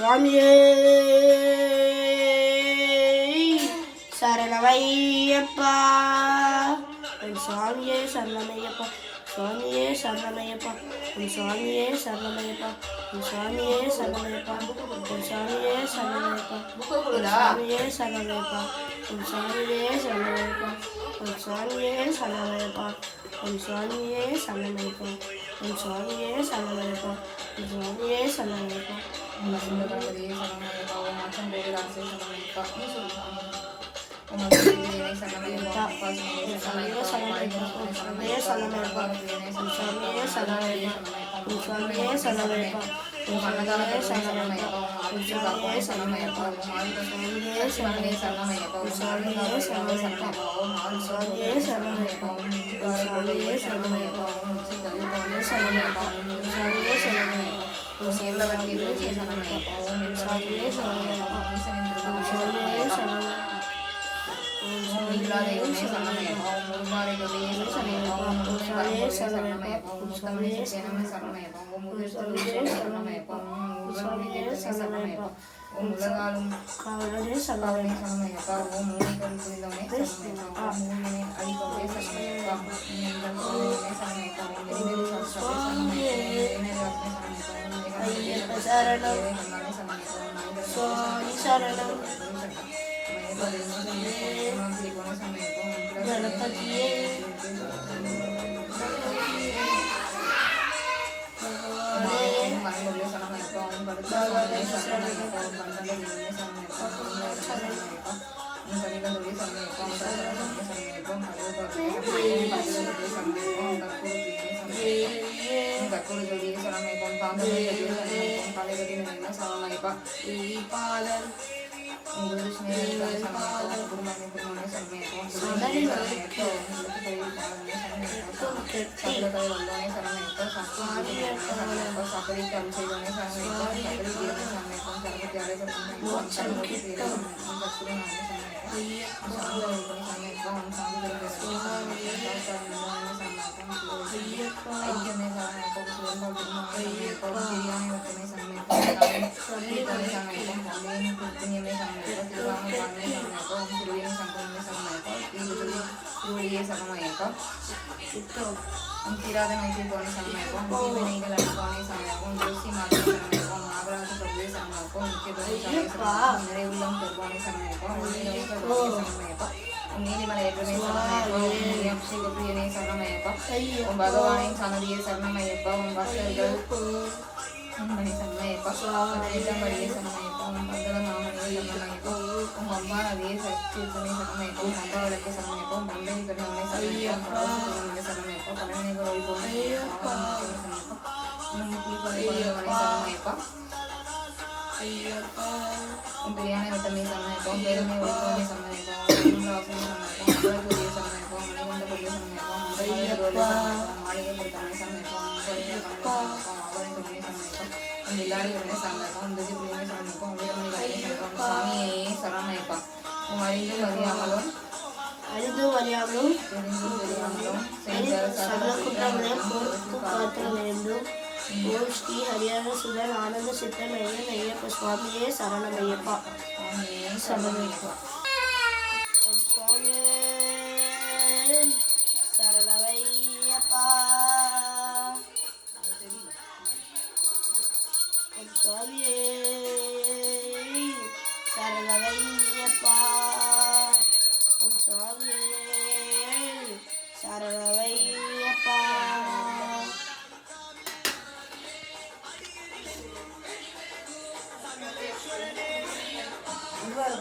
சுவாமியே சரணமையப்பா. சுவாமியே சரணமையப்பா. சுவாமியே சரணமையப்பா. சுவாமியே சரணமையப்பா. சுவாமியே சரணமையப்பா. சுவாமியே சரணமையப்பா. சுவாமியே சரணமையப்பா. சுவாமியே சரணமையப்பா. சுவாமியே சரணமையப்பா. சுவாமியே சரணமையப்பா. சுவாமியே சரணமையப்பா. சுவாமியே சரணமையப்பா. பகவானின் சன்னதியை சரணமையப்பா. உன் பக்தர்கள் மணி சரணமையப்பா. மரியே சரணமையப்பா. உன் பந்தள மாமணியை சரணமையப்பா. உன் அம்மா நதியை சக்தி சரணமையப்பா. உன் அம்பா விளக்கு சரணமையப்பா. உன் பண்டை கண்ணவனை சரணமையப்பா. சரணமையப்பா. பழனிகள் ஒளிபோம் சரணமையப்பா. உன் பிரியாணி வட்டமை சரணமைப்பா. உன் பேருமை ஒளிபோமை சரணமைப்பா. அறிந்தும் அறியாமலும் குற்றங்களை பொறுத்து காத்த வேண்டும். ஓம் ஸ்ரீ ஹரிஹர சுதன் ஆனந்த சித்தமேய ஐயப்ப. சுவாமியே சரணமையப்பா. சரணமையப்பா. சுவாமியே சரணமையப்பா. சுவாமியே சரணமையப்பா. சுவாமியே சரணமையப்பா. இவ்வாறு